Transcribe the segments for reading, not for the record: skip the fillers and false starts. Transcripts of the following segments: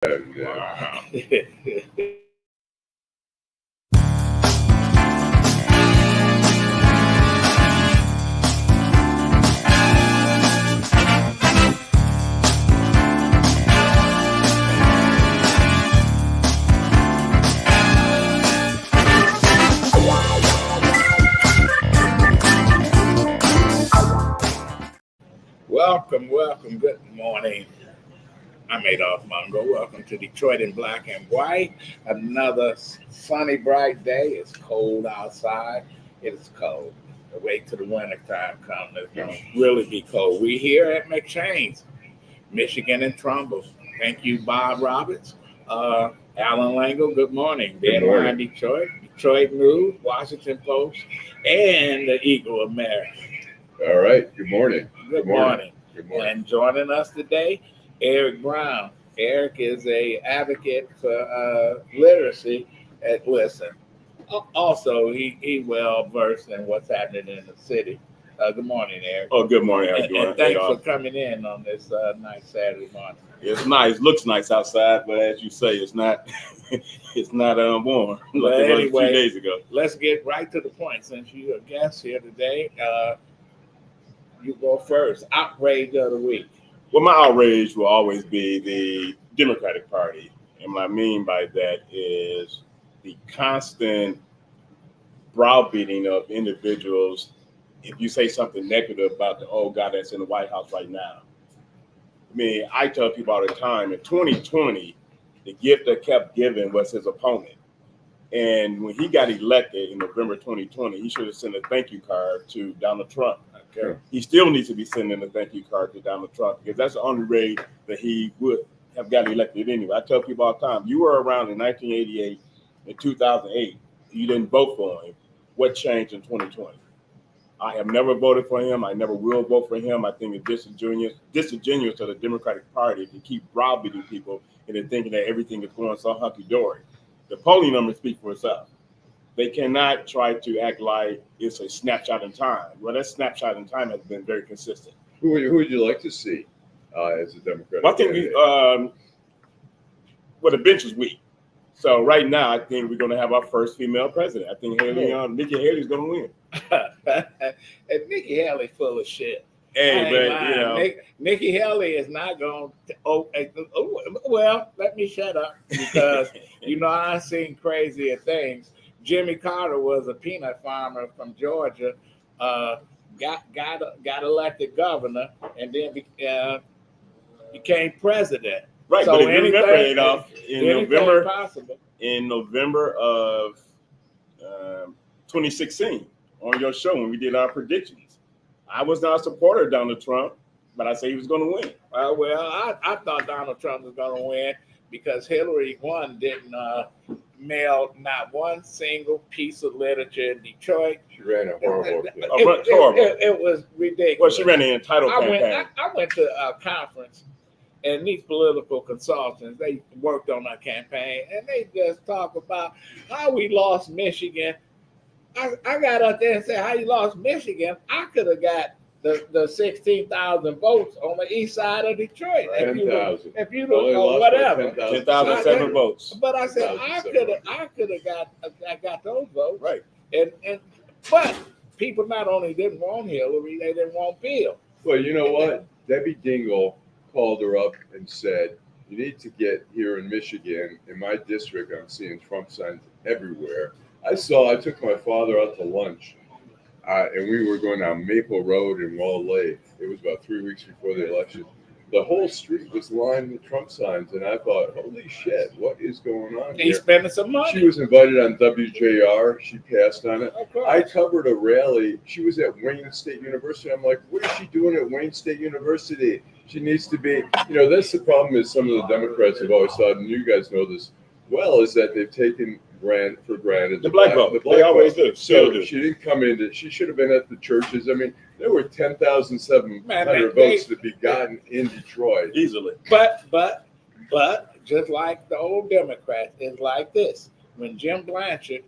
Wow. Welcome. Good morning. I'm Adolph Mongo. Welcome to Detroit in Black and White. Another sunny, bright day. It's cold outside. It is cold. Wait till the winter time comes. It's going to really be cold. We here at McShane's, Michigan and Trumbull. Thank you, Bob Roberts. Allan Lengel, good morning. Deadline Detroit, Detroit News, Washington Post, and the Eagle of America. All right. Good morning. Good morning. And joining us today, Eric Brown. Eric is a advocate for literacy at Listen. Also, he well versed in what's happening in the city. Good morning, Eric. Oh, good morning. How you doing? And thanks for coming in on this nice Saturday morning. It's nice. Looks nice outside, but as you say, it's not. It's not warm. But like anyway, it was 2 days ago. Let's get right to the point. Since you're a guest here today, you go first. Outrage of the week. Well, my outrage will always be the Democratic Party. And what I mean by that is the constant browbeating of individuals. If you say something negative about the old guy that's in the White House right now. I mean, I tell people all the time, in 2020, the gift that kept giving was his opponent. And when he got elected in November 2020, he should have sent a thank you card to Donald Trump. Okay. He still needs to be sending a thank you card to Donald Trump because that's the only way that he would have gotten elected anyway. I tell people all the time, you were around in 1988 and 2008. You didn't vote for him. What changed in 2020? I have never voted for him. I never will vote for him. I think it's disingenuous of the Democratic Party to keep browbeating people into thinking that everything is going so hunky-dory. The polling numbers speak for itself. They cannot try to act like it's a snapshot in time. Well, that snapshot in time has been very consistent. Who would you like to see as a Democratic? Well, I think the bench is weak. So right now, I think we're going to have our first female president. I think Nikki Haley's going to win. And Nikki Haley full of shit. Hey, but Nikki Haley is not going to. Well, let me shut up because I've seen crazier things. Jimmy Carter was a peanut farmer from Georgia, got elected governor, and then became president. Right, so but if you remember, Adolph, in possible. November of 2016, on your show when we did our predictions, I was not a supporter of Donald Trump, but I said he was going to win. I thought Donald Trump was going to win because Hillary didn't mail not one single piece of literature in Detroit. She ran a horrible. It was ridiculous. Well, she ran an entitled campaign. I went to a conference, and these political consultants, they worked on our campaign, and they just talk about how we lost Michigan. I got up there and said, how you lost Michigan? I could have got the 16,000 votes on the east side of Detroit. 10,000. If you don't know, whatever. 10,007 votes. But I said, I could have got those votes. Right. But people not only didn't want Hillary, they didn't want Bill. Well, you know what? Debbie Dingell called her up and said, you need to get here in Michigan. In my district, I'm seeing Trump signs everywhere. I took my father out to lunch, and we were going down Maple Road in Wall Lake. It was about 3 weeks before the election. The whole street was lined with Trump signs, and I thought, holy shit, what is going on here? He's spending some money. She was invited on WJR. She passed on it. I covered a rally. She was at Wayne State University. I'm like, what is she doing at Wayne State University? She needs to be, that's the problem is some of the Democrats have always thought, and you guys know this well, is that they've taken for granted the black vote. They always do. So she didn't come in. She should have been at the churches. I mean, there were 10,700 votes to be gotten in Detroit easily. But just like the old Democrats, it's like this: when Jim Blanchard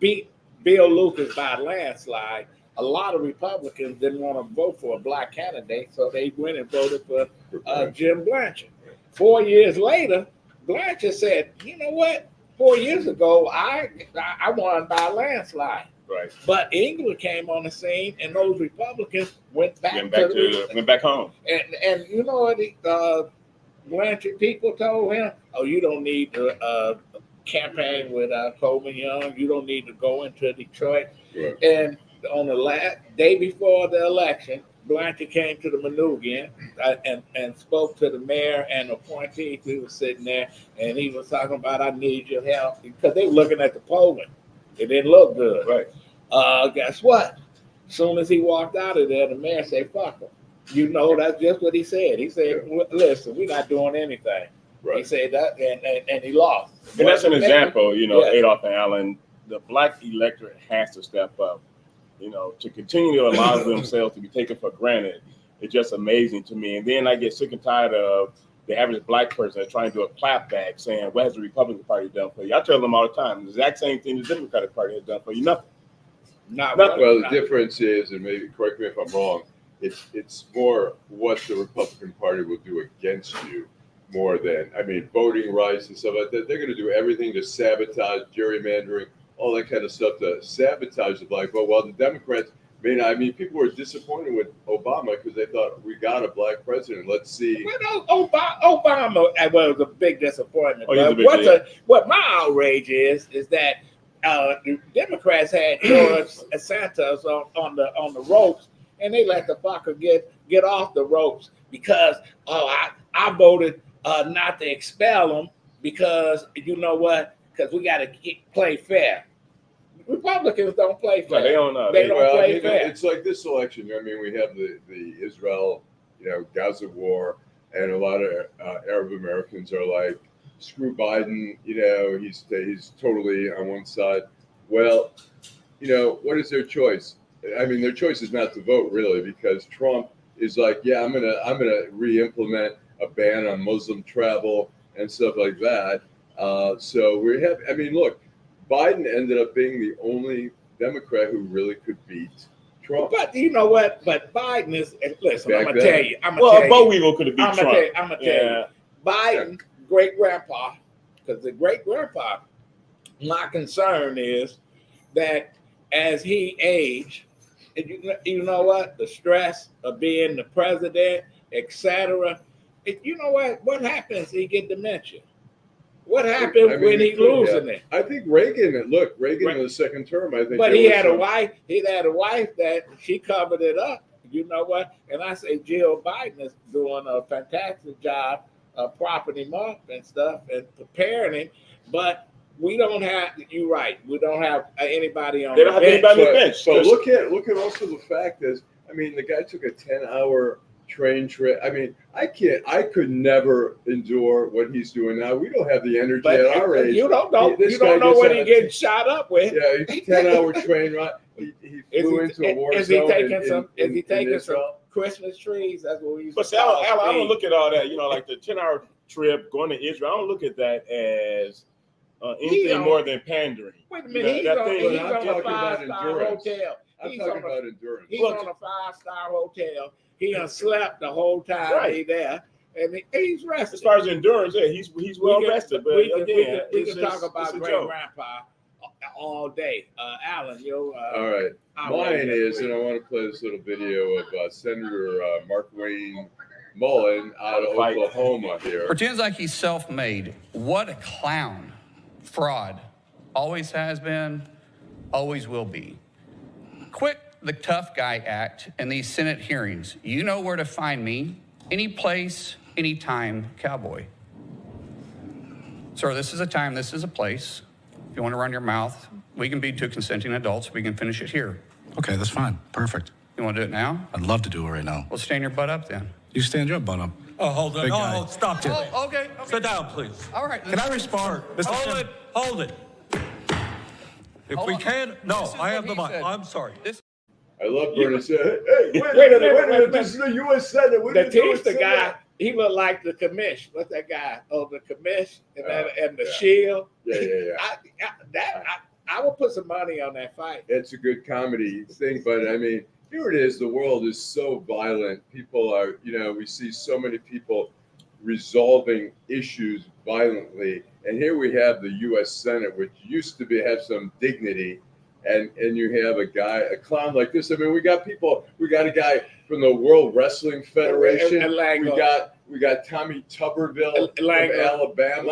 beat Bill Lucas by a landslide, a lot of Republicans didn't want to vote for a black candidate, so they went and voted for Jim Blanchard. 4 years later, Blanchard said, you know what? 4 years ago, I won by a landslide. Right. But England came on the scene, and those Republicans went back home. And you know what? Blanchard people told him, "Oh, you don't need to campaign with Coleman Young. You don't need to go into Detroit." Right. And on the last day before the election, Blanchard came to the Manugian and spoke to the mayor and appointees who was sitting there, and he was talking about, "I need your help," because they were looking at the polling. It didn't look good. Right. Guess what? As soon as he walked out of there, the mayor said, "Fuck him." You know, that's just what he said. He said, "Listen, we're not doing anything." Right. He said that, and he lost. And that's an example, you know, Yeah. Adolph and Allan, the black electorate has to step up, you know, to continue to allow themselves to be taken for granted. It's just amazing to me. And then I get sick and tired of the average black person that's trying to do a clapback saying, what has the Republican Party done for you? I tell them all the time, the exact same thing the Democratic Party has done for you, nothing. Nothing. Well, the difference is, and maybe correct me if I'm wrong, it's more what the Republican Party will do against you more than, I mean, voting rights and stuff like that. They're going to do everything to sabotage gerrymandering, all that kind of stuff to sabotage the black vote. While the Democrats may not, I mean, people were disappointed with Obama because they thought we got a black president. Let's see. Well, Obama was a big disappointment. What my outrage is that the Democrats had George Santos on the ropes, and they let the fucker get off the ropes because I voted not to expel him because you know what? Because we got to play fair. Republicans don't play fair. No, they don't know. They don't play fair. It's like this election. I mean, we have the Israel, Gaza war, and a lot of Arab Americans are like, screw Biden. He's totally on one side. Well, what is their choice? I mean, their choice is not to vote really, because Trump is like, yeah, I'm gonna re-implement a ban on Muslim travel and stuff like that. So we have. I mean, look, Biden ended up being the only Democrat who really could beat Trump. But you know what? But Biden is. Listen, I'm gonna tell you. Both people could have beat Trump. I'm gonna tell you. Biden, great grandpa, because the great grandpa. My concern is that as he aged, you know what? The stress of being the president, etc. You know what? What happens? He get dementia. What happened when he losing it? I think Reagan in the second term. I think, but he had a wife. He had a wife that she covered it up. You know what? And I say Jill Biden is doing a fantastic job of propping him up and stuff and preparing him. But we don't have. You're right. We don't have anybody on. They don't have anybody on the bench. So look at also the fact is, I mean, the guy took a 10-hour train trip. I mean, I could never endure what he's doing now. We don't have the energy at our age. You don't know. You don't know what he's getting shot up with. Yeah, he's 10-hour train ride. He flew into a war zone. Is he taking some Christmas trees? That's what we used to call it. I don't look at all that. Like the 10-hour trip going to Israel. I don't look at that as anything more than pandering. Wait a minute. He's on a 5-star hotel. I'm talking about endurance. He's on a 5-star hotel. He done slept the whole time he there, and he's rested. As far as endurance, yeah, he's well rested. But we can talk about great grandpa all day. Allan, all right. Mine is, and I want to play this little video of Senator Mark Wayne Mullen out of Oklahoma here. Pretends like he's self-made. What a clown. Fraud. Always has been, always will be. Quit the tough guy act in these Senate hearings. You know where to find me. Any place, anytime, cowboy. Sir, this is a time, this is a place. If you want to run your mouth, we can be two consenting adults. We can finish it here. Okay, that's fine. Perfect. You want to do it now? I'd love to do it right now. Well, stand your butt up then. You stand your butt up. Oh, hold on. Oh, stop it. Oh, okay. Sit down, please. All right. Can I respond? Hold it. If we can, no, I have the mic. I'm sorry. I love Bernie said, hey, wait a minute. This is the U.S. Senate. The Teamster guy, he looked like the commish. What's that guy? Oh, the commish and the shield. Yeah. I would put some money on that fight. It's a good comedy thing, but I mean, here it is. The world is so violent. People are, we see so many people resolving issues violently. And here we have the U.S. Senate, which used to have some dignity, and you have a clown like this. I mean, we got a guy from the World Wrestling Federation. We got Tommy Tuberville from Alabama.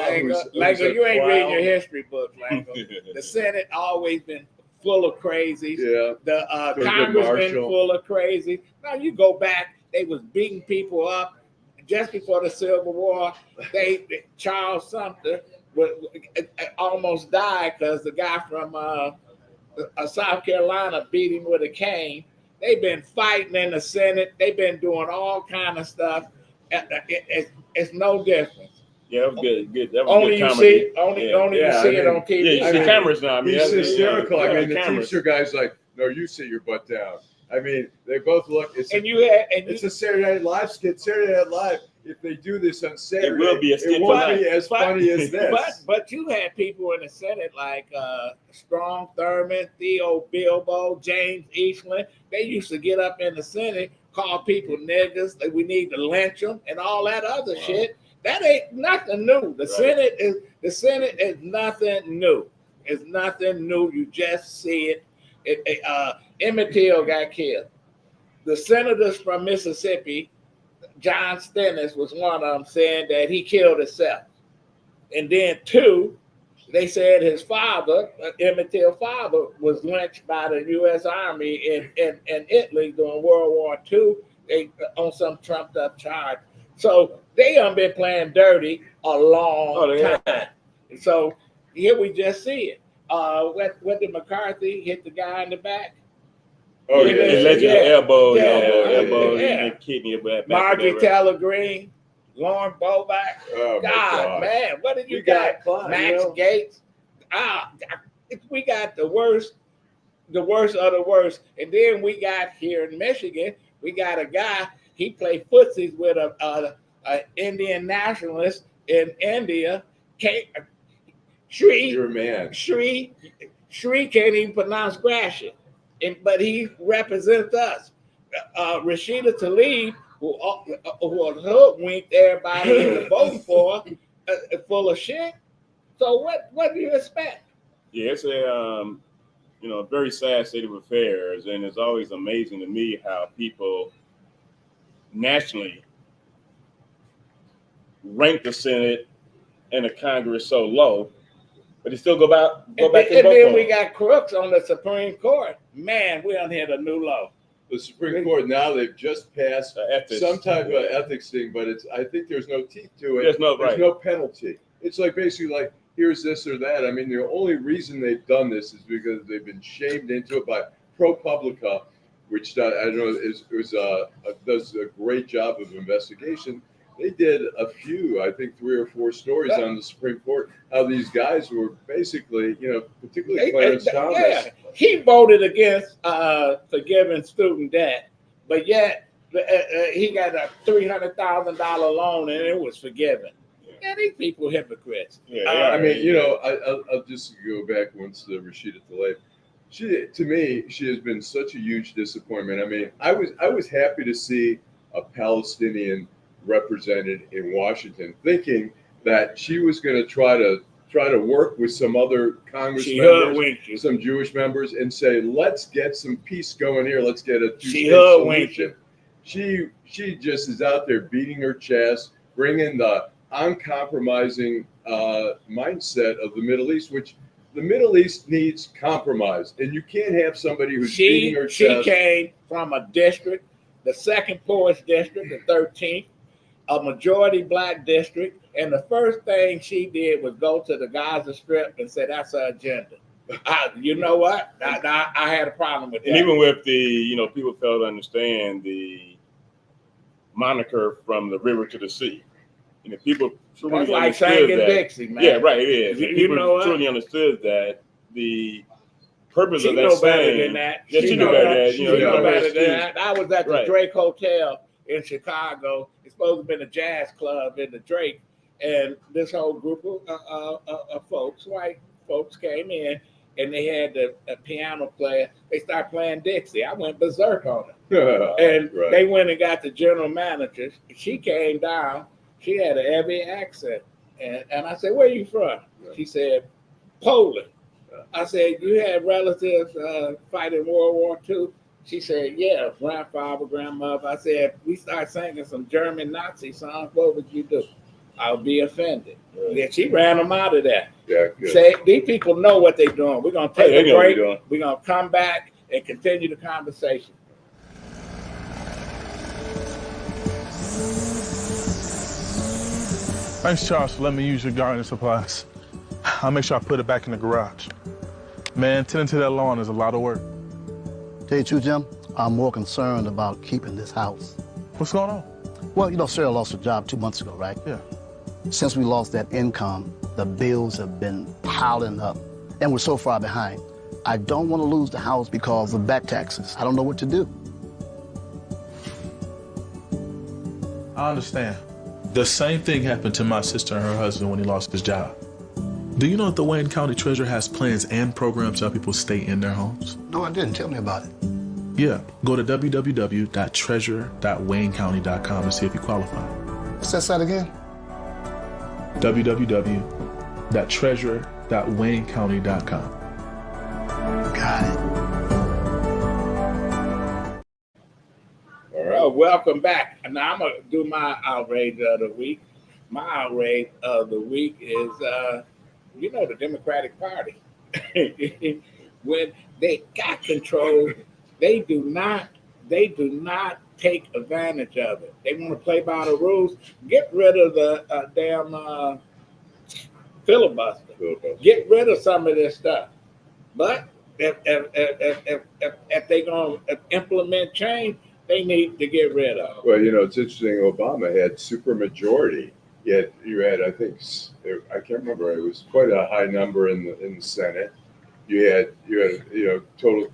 Lengel, you ain't reading your history book, Lengel. The Senate always been full of crazies. Yeah. The Congress been full of crazy. Now you go back, they was beating people up just before the Civil War. Charles Sumter almost died because the guy from South Carolina beat him with a cane. They've been fighting in the Senate. They've been doing all kind of stuff. It's no difference. Yeah, that was good. That was only good you comedy. see, you see it on TV. Yeah, you see the cameras now. I mean, he's hysterical. Yeah, I mean, the cameras. teacher guy's like, "No, you sit your butt down." I mean, they both look. It's a Saturday Night Live skit. Saturday Night Live. If they do this on Saturday, it will be a skit. It won't be as funny as this. But you had people in the Senate like Strom Thurmond, Theo Bilbo, James Eastland. They used to get up in the Senate, call people niggas. That we need to lynch them and all that other shit. That ain't nothing new. The Senate is nothing new. It's nothing new. You just see it. Emmett Till got killed. The senators from Mississippi, John Stennis was one of them, saying that he killed himself. And then two, they said his father, Emmett Till's father, was lynched by the U.S. Army in Italy during World War II on some trumped up charge. So they have been playing dirty a long time. So here we just see it. What did McCarthy hit the guy in the back? Oh, yeah. Elbow, yeah. kidney back. Marjorie Taylor Greene, Lauren Boebach. Oh, God, man, what did you got? Max Gates. We got the worst of the worst. And then we got here in Michigan, we got a guy, he played footsies with a Indian nationalist in India. You're a man. Shri can't even pronounce Gratian. But he represents us. Rashida Tlaib, who hoodwinked everybody into voting for, full of shit. So what do you expect? Yeah, it's a very sad state of affairs, and it's always amazing to me how people nationally rank the Senate and the Congress so low, but they still go back and vote. And then we got crooks on the Supreme Court. Man, we done hit a new low. The Supreme Court now, they've just passed some type of ethics thing, but I think there's no teeth to it. There's no penalty. It's like basically like, here's this or that. I mean, the only reason they've done this is because they've been shamed into it by ProPublica, which I don't know does a great job of investigation. They did a few, I think 3 or 4 stories on the Supreme Court, how these guys were basically, particularly Clarence Thomas. Yeah, he voted against forgiving student debt, but yet he got a $300,000 loan and it was forgiven. Yeah, these people hypocrites. Yeah, I'll just go back once to Rashida Tlaib. To me, she has been such a huge disappointment. I mean, I was happy to see a Palestinian represented in Washington, thinking that she was going to try to work with some other Congress members, some Jewish members, and say, let's get some peace going here. Let's get a two-state solution. She just is out there beating her chest, bringing the uncompromising mindset of the Middle East, which the Middle East needs compromise, and you can't have somebody who's beating her chest. She came from a district, the second poorest district, the 13th. A majority black district, and the first thing she did was go to the Gaza Strip and say that's her agenda. You know what? I had a problem with that. And even with the, people fail to understand the moniker from the river to the sea. People truly that's like understood singing that. Dixie, man. Yeah, right. It is. You know what? Truly understood that the purpose she of that know saying. Better than that. Yeah, she knew better than that. She know better than that. I was at the Drake Hotel in Chicago. It's supposed to have been a jazz club in the Drake, and this whole group of folks, white folks, came in, and they had a piano player. They started playing Dixie. I went berserk on it. And they went and got the general manager. She came down. She had a heavy accent. And I said, where you from? She said, Poland. I said, you had relatives fighting World War II? She said, yeah, grandfather, grandmother. I said, we start singing some German Nazi songs, what would you do? I'll be offended. Yeah, she ran them out of there. Yeah, good. Say, these people know what they're doing. We're going to take a break. We're going to come back and continue the conversation. Thanks, Charles, for letting me use your gardening supplies. I'll make sure I put it back in the garage. Man, tending to that lawn is a lot of work. Tell you the truth, Jim, I'm more concerned about keeping this house. What's going on? Well, you know, Sarah lost her job 2 months ago, right? Yeah. Since we lost that income, the bills have been piling up, and we're so far behind. I don't want to lose the house because of back taxes. I don't know what to do. I understand. The same thing happened to my sister and her husband when he lost his job. Do you know that the Wayne County Treasurer has plans and programs to help people stay in their homes? No, I didn't. Tell me about it. Yeah, go to www.treasurer.waynecounty.com and see if you qualify. What's that site again? www.treasurer.waynecounty.com. Got it. All right, welcome back. Now I'm going to do my outrage of the week. My outrage of the week is, the Democratic Party. When they got control, they do not take advantage of it. They want to play by the rules. Get rid of the damn filibuster. Get rid of some of this stuff. But if they're going to implement change, they need to get rid of. Well, it's interesting. Obama had supermajority. You had, I think, I can't remember. It was quite a high number in the Senate. You had total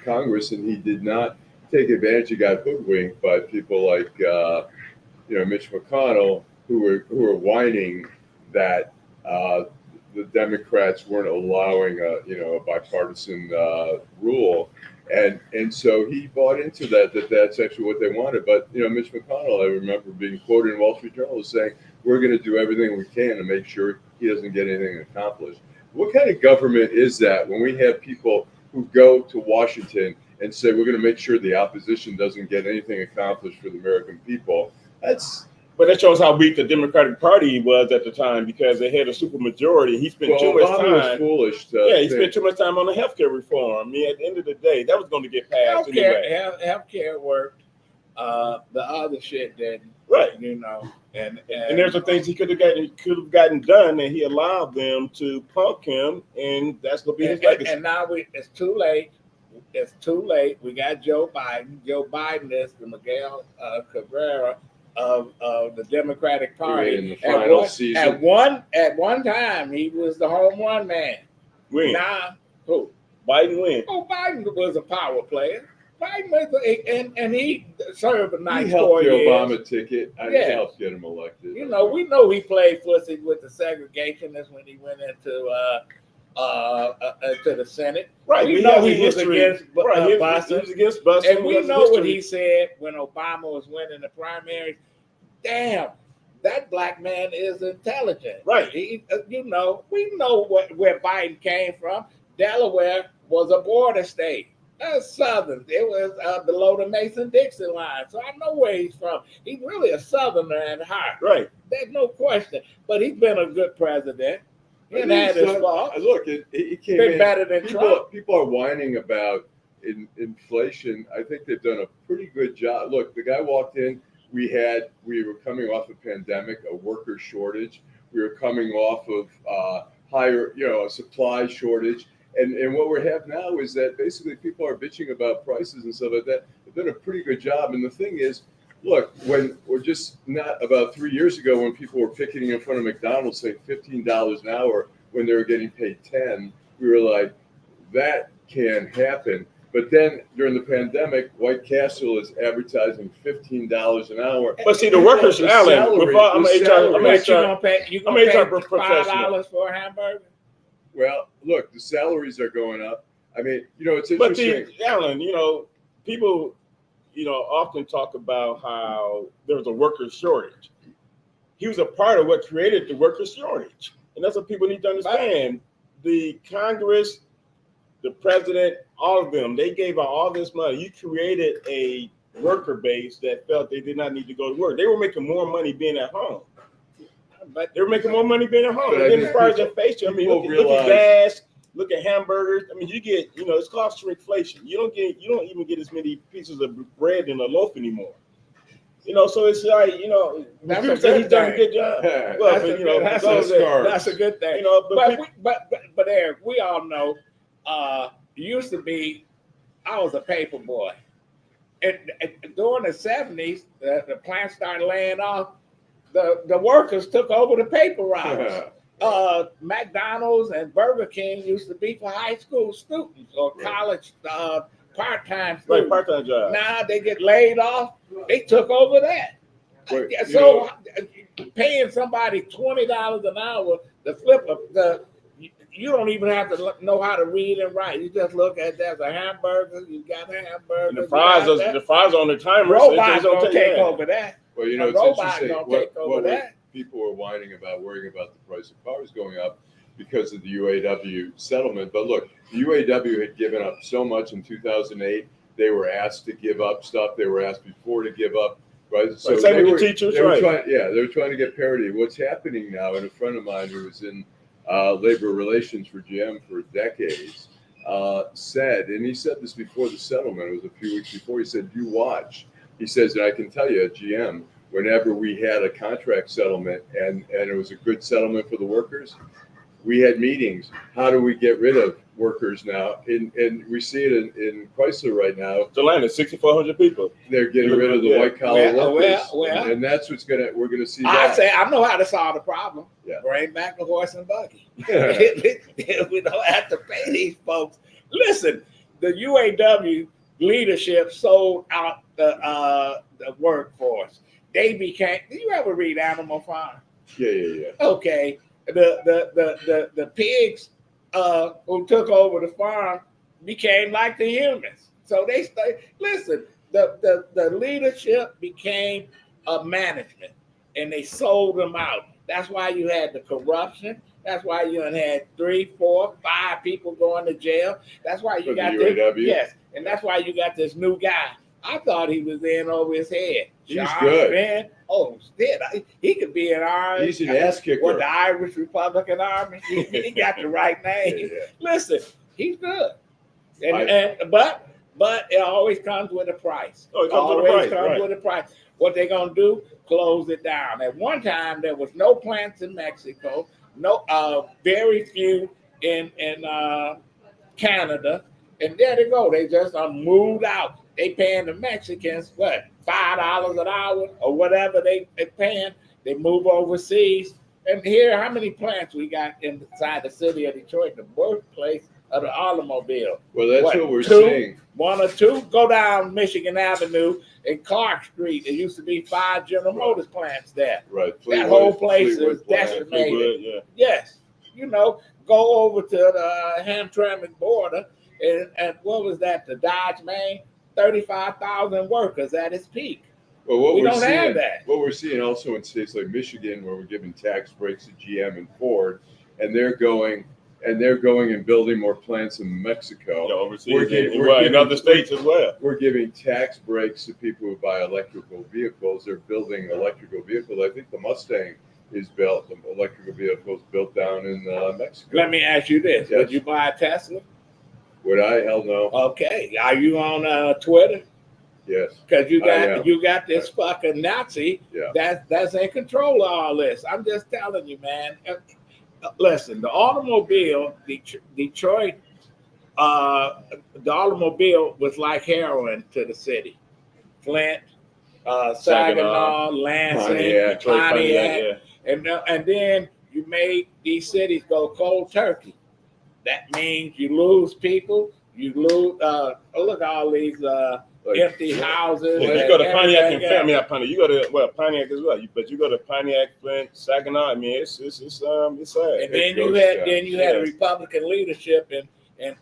Congress, and he did not take advantage. He got hoodwinked by people like Mitch McConnell, who were whining that the Democrats weren't allowing a bipartisan rule. And so he bought into that's actually what they wanted. But, Mitch McConnell, I remember being quoted in Wall Street Journal as saying, we're going to do everything we can to make sure he doesn't get anything accomplished. What kind of government is that when we have people who go to Washington and say, we're going to make sure the opposition doesn't get anything accomplished for the American people? But that shows how weak the Democratic Party was at the time, because they had a supermajority. He spent too much time. Was foolish. He spent too much time on the healthcare reform. I mean, at the end of the day, that was going to get passed anyway. Healthcare worked. The other shit didn't. Right. And there's some things he could have gotten done, and he allowed them to punk him, and that's going to be his legacy. And now it's too late. It's too late. We got Joe Biden. Joe Biden is the Miguel Cabrera of the Democratic Party. In the final season. At one time, he was the home run man. Now, who? Biden win. Oh, Biden was a power player. Biden was, and he served a nice 4 years. He helped the Obama ticket. He helped get him elected. We know he played footsie with the segregationists when he went into to the Senate. Right. We know he was against busing. He was against busing. And we know what he said when Obama was winning the primaries. Damn, that black man is intelligent. Right. We know where Biden came from. Delaware was a border state. That's Southern. It was below the Mason-Dixon line. So I know where he's from. He's really a Southerner at heart. Right. There's no question. But he's been a good president. He had his fault. Look, he came been in. Better than Trump. People are whining about inflation. I think they've done a pretty good job. Look, the guy walked in. We were coming off a pandemic, a worker shortage. We were coming off of a supply shortage. And what we have now is that basically people are bitching about prices and stuff like that. They've done a pretty good job. And the thing is, look, when we're just not about 3 years ago when people were picketing in front of McDonald's saying $15 an hour when they were getting paid $10, we were like, that can happen. But then during the pandemic, White Castle is advertising $15 an hour. But see, the workers, Allan, I'm HR $5 for a hamburger. Well, look, the salaries are going up. I mean, it's interesting. But Allan, people, often talk about how there was a worker shortage. he was a part of what created the workers' shortage. And that's what people need to understand. The Congress, the president, all of them, they gave out all this money. You created a worker base that felt they did not need to go to work. They were making more money being at home. But they were making more money being at home. And then as far as inflation, I mean, look at gas, look at hamburgers. I mean, you get, it's cost shrinkflation. You don't even get as many pieces of bread in a loaf anymore. So it's like, people say he's done a good job. Well, that's a good thing. But Eric, we all know, used to be, I was a paper boy. And during the 70s, the plant started laying off. The workers took over the paper routes. McDonald's and Burger King used to be for high school students or college part-time students. Right, part-time jobs. Now they get laid off. They took over that. Paying somebody $20 an hour to flip you don't even have to know how to read and write. You just look at that as a hamburger. You got a hamburger. And the fries on the timer. Robots gonna take over that. Well, it's interesting what people were worrying about the price of cars going up because of the UAW settlement. But look, the UAW had given up so much in 2008. They were asked to give up stuff. They were asked before to give up. Right. So same with the teachers, they were trying to get parity. What's happening now, and a friend of mine who was in labor relations for GM for decades said, and he said this before the settlement, it was a few weeks before, he said, you watch. He says, and I can tell you at GM, whenever we had a contract settlement and it was a good settlement for the workers, we had meetings. How do we get rid of workers now? And we see it in Chrysler right now. Atlanta, 6,400 people. They're getting rid of the white collar workers. And that's we're going to see. I know how to solve the problem. Yeah. Bring back the horse and buggy. We don't have to pay these folks. Listen, the UAW leadership sold out the workforce. They became. Did you ever read Animal Farm? Yeah. Okay. The pigs who took over the farm became like the humans. So they listen. The leadership became a management, and they sold them out. That's why you had the corruption. That's why you had 3, 4, 5 people going to jail. That's why you got this. Yes, and that's why you got this new guy. I thought he was in over his head. He's good. Man. Oh, shit. He could be an Irish. He's an ass kicker. Or the Irish Republican Army. He got the right name. Yeah. Listen, he's good. But it always comes with a price. Oh, it always comes with a price. What they're going to do, close it down. At one time, there was no plants in Mexico, very few in Canada. And there they go. They just moved out. They paying the Mexicans, what, $5 an hour or whatever they paying. They move overseas. And here, how many plants we got inside the city of Detroit, the birthplace of the automobile? Well, that's what we're seeing. 1 or 2. Go down Michigan Avenue and Clark Street. There used to be 5 General Motors plants there. Right. That whole place is decimated. Yeah. Yes. Go over to the Hamtramck border. And what was that? The Dodge Main? 35,000 workers at its peak. Well, we don't have that. What we're seeing also in states like Michigan, where we're giving tax breaks to GM and Ford, and they're going and building more plants in Mexico. Yeah, overseas in other states as well. We're giving tax breaks to people who buy electrical vehicles. They're building electrical vehicles. I think the Mustang is built. The electrical vehicles built down in Mexico. Let me ask you this: Yes. Would you buy a Tesla? Would I? Hell no. Okay. Are you on Twitter? Yes. Because you got this fucking Nazi that's in control of all this. I'm just telling you, man. Listen, the automobile, Detroit, the automobile was like heroin to the city. Flint, Saginaw, Lansing, Pontiac, and then you made these cities go cold turkey. That means you lose people. You lose. Look at all these empty houses. Well, you go to Pontiac and Pontiac. You go to Pontiac as well. But you go to Pontiac, Flint, Saginaw. I mean, it's sad. And then you had a Republican leadership in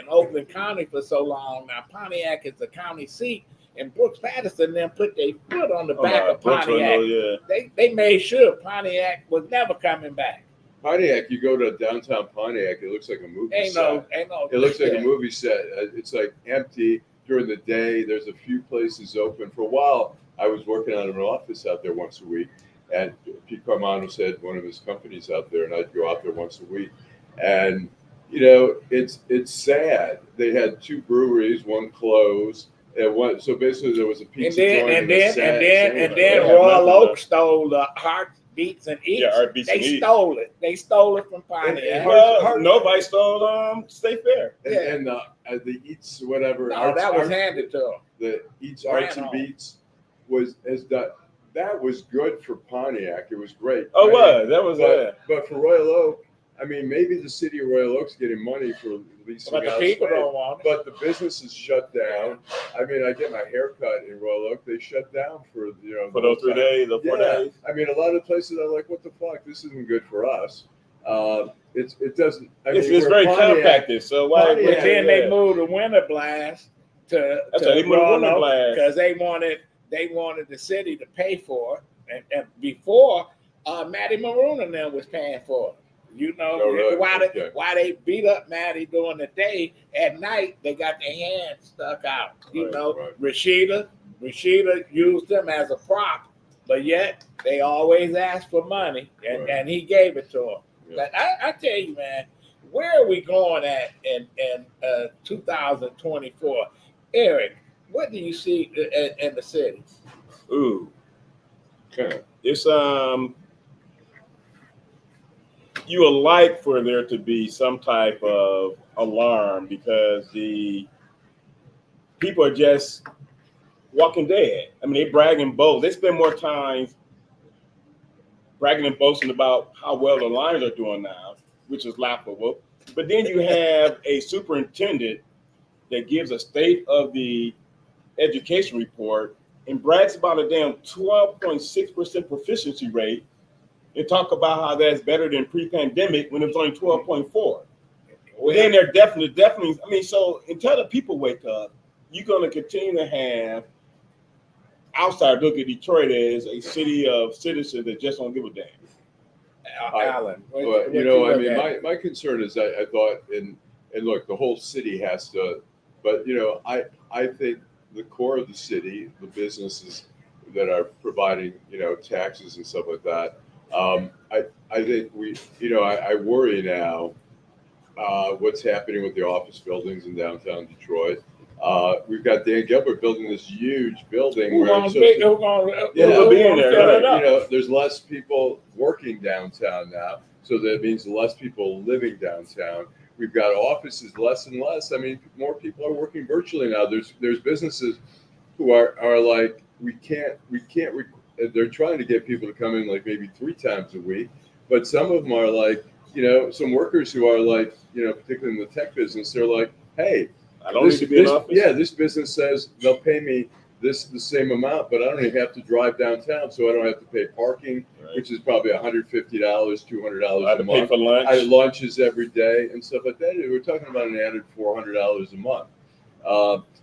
Oakland County for so long. Now Pontiac is the county seat, and Brooks Patterson then put their foot on the back of Brooks Pontiac. Monroe, yeah. They made sure Pontiac was never coming back. Pontiac, you go to downtown Pontiac, it looks like a movie Ain't set. no. It looks like a movie set. It's like empty during the day. There's a few places open. For a while, I was working out of an office out there once a week, and Pete Carmano said one of his companies out there, and I'd go out there once a week. And you know, it's sad. They had 2 breweries, one closed, and one. So basically, there was a pizza joint And then Yeah. Royal Oak stole the Heartbeats and Eats. Yeah, Heartbeats and Eats. Stole it. They stole it from Pontiac. Nobody stole State Fair. And the Eats whatever. No, that was handed to them. The Eats Arts and Beats that was good for Pontiac. It was great. Oh, that was But for Royal Oak, I mean, maybe the city of Royal Oak's getting money for leasing out. But the people don't want it. But the business is shut down. I mean, I get my hair cut in Royal Oak. They shut down for those 3 days, the 4 days. I mean, a lot of places are like, what the fuck? This isn't good for us. It doesn't. It's very compacted. So why? But then they moved the Winter Blast to Royal Oak because they wanted the city to pay for it, and before Matty Maroon and them was paying for it. You know, why they beat up Matty during the day, at night they got their hands stuck out. Rashida used them as a prop, but yet they always asked for money, and he gave it to them. Yeah. I tell you, man, where are we going at in 2024? Eric, what do you see in the city? Ooh, it's you would like for there to be some type of alarm because the people are just walking dead. I mean, they brag and boast. They spend more time bragging and boasting about how well the Lions are doing now, which is laughable. But then you have a superintendent that gives a state of the education report and brags about a damn 12.6% proficiency rate and talk about how that's better than pre-pandemic when it was only 12.4. Well, then they're definitely, I mean, so until the people wake up, you're going to continue to have outside look at Detroit as a city of citizens that just don't give a damn. Allan, my concern is I thought, and look, the whole city has to, but I think the core of the city, the businesses that are providing, taxes and stuff like that. I think I worry now what's happening with the office buildings in downtown Detroit. We've got Dan Gilbert building this huge building. There's less people working downtown now, so that means less people living downtown. We've got offices less and less. I mean, more people are working virtually now. There's businesses who are like, we can't. They're trying to get people to come in like maybe 3 times a week, but some of them are like, some workers who are like, particularly in the tech business, they're like, hey, I don't need to be in office. Yeah, this business says they'll pay me the same amount, but I don't even have to drive downtown, so I don't have to pay parking, which is probably $150, $200 a month. Pay for lunch. I have lunches every day and stuff like that. We're talking about an added $400 a month.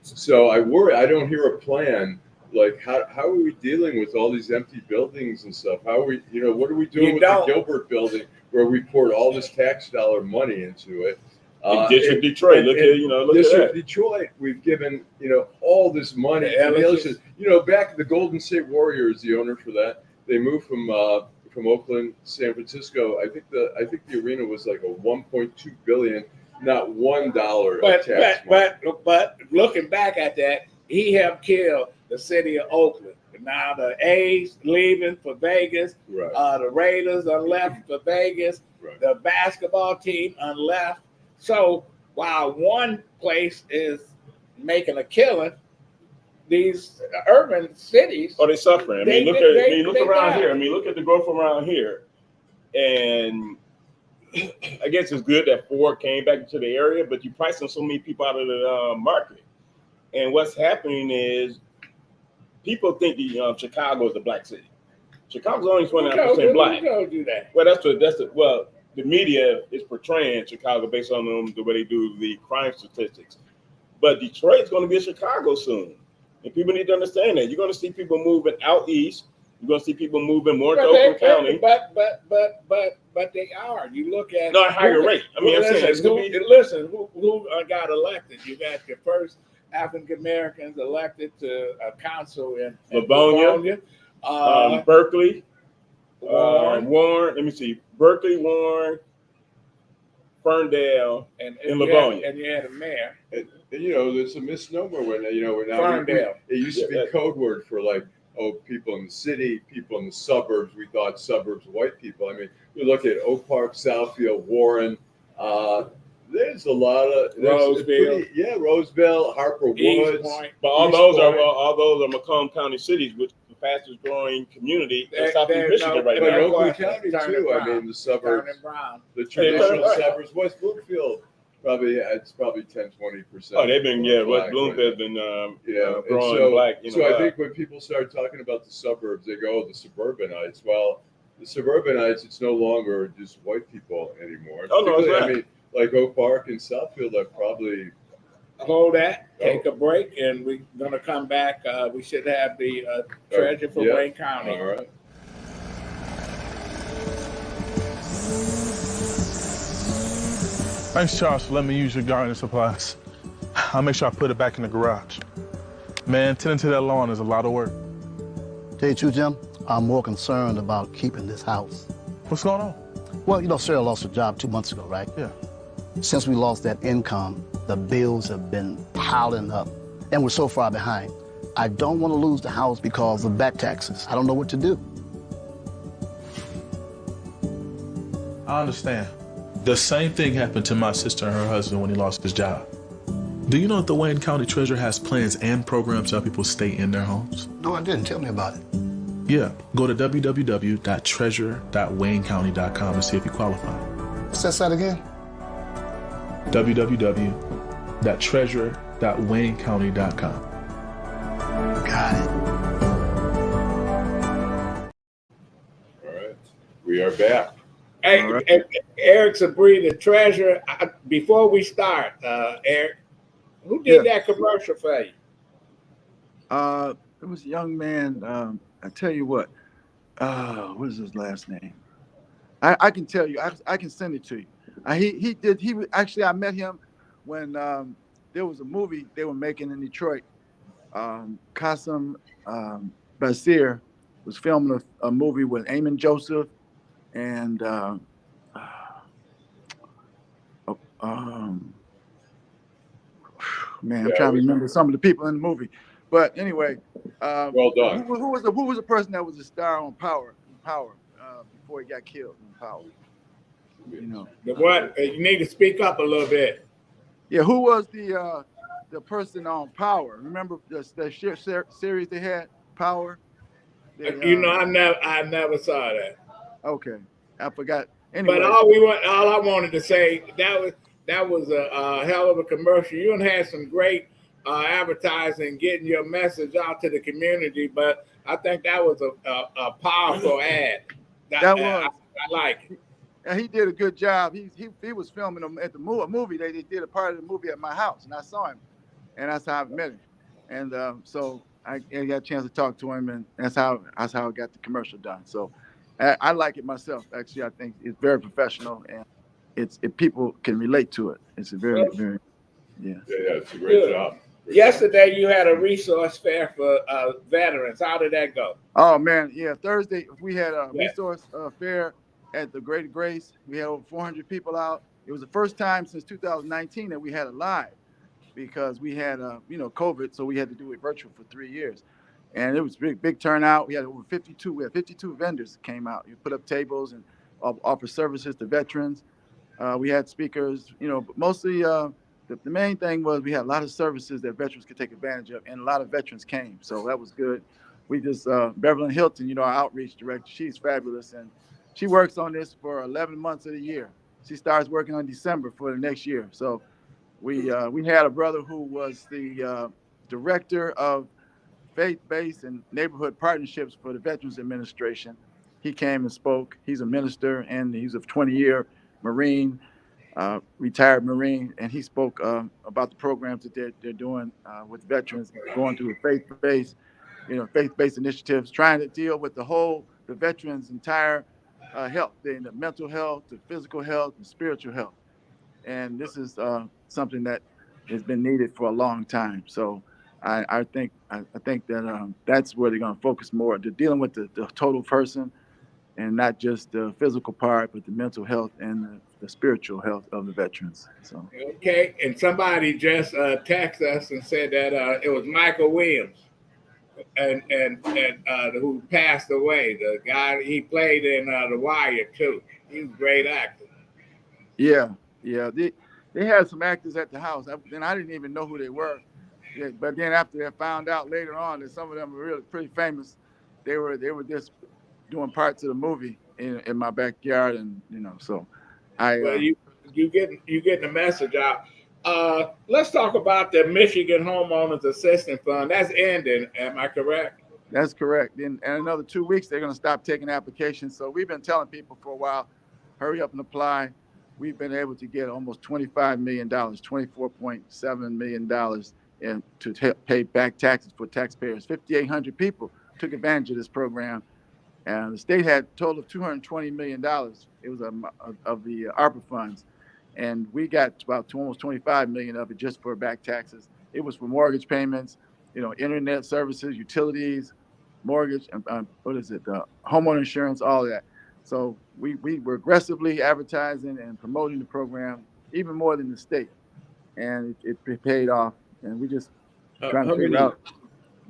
So I worry. I don't hear a plan. Like, how are we dealing with all these empty buildings and stuff? How are we, what are we doing with the Gilbert building where we poured all this tax dollar money into it? In District Detroit, look at District Detroit, we've given, all this money. Back the Golden State Warriors, the owner for that, they moved from Oakland, San Francisco. I think the arena was like a $1.2 billion, not $1 of tax money. But looking back at that, he helped kill the city of Oakland. Now the A's leaving for Vegas. Right. The Raiders are left for Vegas. Right. The basketball team are left. So while one place is making a killing, these urban cities, they're suffering. I mean, look around here. I mean, look at the growth around here. And I guess it's good that Ford came back into the area, but you're pricing so many people out of the market. And what's happening is people think Chicago is a black city. Chicago's only 29% black. Don't do that. Well, the media is portraying Chicago based on the way they do the crime statistics. But Detroit's going to be a Chicago soon. And people need to understand that. You're going to see people moving out east. You're going to see people moving more to Oakland County. But they are. You look at not a higher rate. I mean, I'm saying it's going to be. Who got elected? You got your first African Americans elected to a council in Livonia. Berkeley, Warren. Let me see. Berkeley, Warren, Ferndale, and Livonia. And you had a mayor. And there's a misnomer when now Ferndale. It used to be code word for like, people in the city, people in the suburbs. We thought suburbs white people. I mean, you look at Oak Park, Southfield, Warren. There's a lot of Roseville. Roseville, Harper Woods. But all those are Macomb County cities, which is the fastest growing community in Southeast Michigan right now. Oakland County too. I mean, the suburbs, the traditional suburbs. West Bloomfield, it's probably 10-20%. Oh, they've been West Bloomfield's been growing black. So I think when people start talking about the suburbs, they go, the suburbanites. Well, the suburbanites, it's no longer just white people anymore. Oh no, it's not. I mean, like Oak Park and Southfield, I probably hold that. Take a break, and we're gonna come back. We should have the treasurer for Wayne County. All right. Thanks, Charles, for letting me use your gardening supplies. I'll make sure I put it back in the garage. Man, tending to that lawn is a lot of work. Tell you the truth, Jim, I'm more concerned about keeping this house. What's going on? Well, Sarah lost her job 2 months ago, right? Yeah. Since we lost that income, the bills have been piling up, and we're so far behind. I don't want to lose the house because of back taxes. I don't know what to do. I understand. The same thing happened to my sister and her husband when he lost his job. Do you know that the Wayne County Treasurer has plans and programs to help people stay in their homes? No, I didn't. Tell me about it. Yeah, go to www.treasure.waynecounty.com and see if you qualify. What's that site again? www.treasure.waynecounty.com. Got it. All right. We are back. Hey, Eric Sabree, the treasurer. Before we start, Eric, who did that commercial for you? It was a young man. I tell you what. What is his last name? I can tell you. I can send it to you. He did. Actually, I met him when there was a movie they were making in Detroit. Qasim Basir was filming a movie with Eamon Joseph and man, I'm trying to remember some of the people in the movie. But anyway, well done. Who was the person that was a star on Power before he got killed in Power? The what? You need to speak up a little bit. Yeah, who was the person on Power? Remember the series they had, Power? I never saw that. Okay, I forgot. Anyway, but all I wanted to say that was a hell of a commercial. You had some great advertising, getting your message out to the community. But I think that was a powerful ad. That was. I like it. And he did a good job. He was filming them at the movie. They did a part of the movie at my house, and I saw him, and that's how I met him. And so I got a chance to talk to him, and that's how I got the commercial done. So I like it myself. Actually, I think it's very professional, and if people can relate to it. It's a very Yeah, it's a great job. Yesterday, you had a resource fair for veterans. How did that go? Oh man, yeah. Thursday we had a resource fair at the Greater Grace. We had over 400 people out. It was the first time since 2019 that we had it live, because we had COVID, so we had to do it virtual for 3 years. And it was big turnout. We had over 52. We had 52 vendors that came out. You put up tables and offer services to veterans. We had speakers, but mostly the main thing was we had a lot of services that veterans could take advantage of, and a lot of veterans came. So that was good. We just, Beverly Hilton, our outreach director, she's fabulous. And she works on this for 11 months of the year. She starts working on December for the next year. So we had a brother who was the director of faith-based and neighborhood partnerships for the Veterans Administration. He came and spoke. He's a minister, and he's a 20-year Marine. retired Marine, and he spoke about the programs that they're doing with veterans going through faith-based, faith-based initiatives, trying to deal with the veterans' entire health, the mental health, the physical health, the spiritual health. And this is something that has been needed for a long time. So I think that that's where they're going to focus more. They're dealing with the total person, and not just the physical part, but the mental health and the spiritual health of the veterans. So Okay, and somebody just texted us and said that it was Michael Williams and who passed away. The guy he played in The Wire too. He was a great actor. yeah, they had some actors at the house, and I didn't even know who they were. Yeah, but then after I found out later on that some of them were really pretty famous, they were just doing parts of the movie in my backyard, and so Well, I you getting the message out. Let's talk about the Michigan Homeowners Assistance Fund. That's ending. Am I correct? That's correct. In another 2 weeks, they're going to stop taking applications. So we've been telling people for a while, hurry up and apply. We've been able to get almost $25 million, $24.7 million to pay back taxes for taxpayers. 5,800 people took advantage of this program. And the state had a total of $220 million. It was of the ARPA funds. And we got about almost 25 million of it just for back taxes. It was for mortgage payments, internet services, utilities, mortgage, homeowner insurance, all of that. So we were aggressively advertising and promoting the program even more than the state, and it paid off. And we just trying to figure out.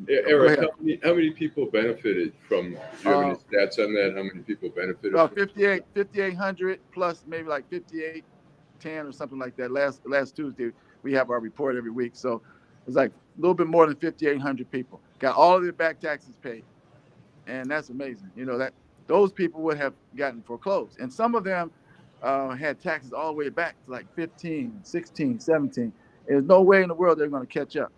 Eric, how many people benefited from? Do you have any stats on that? How many people benefited? About 5,800 plus maybe like 5,810 or something like that. Last Tuesday we have our report every week, so it's like a little bit more than 5,800 people got all of their back taxes paid, and that's amazing. That those people would have gotten foreclosed, and some of them had taxes all the way back to like 15, 16, 17. There's no way in the world they're going to catch up.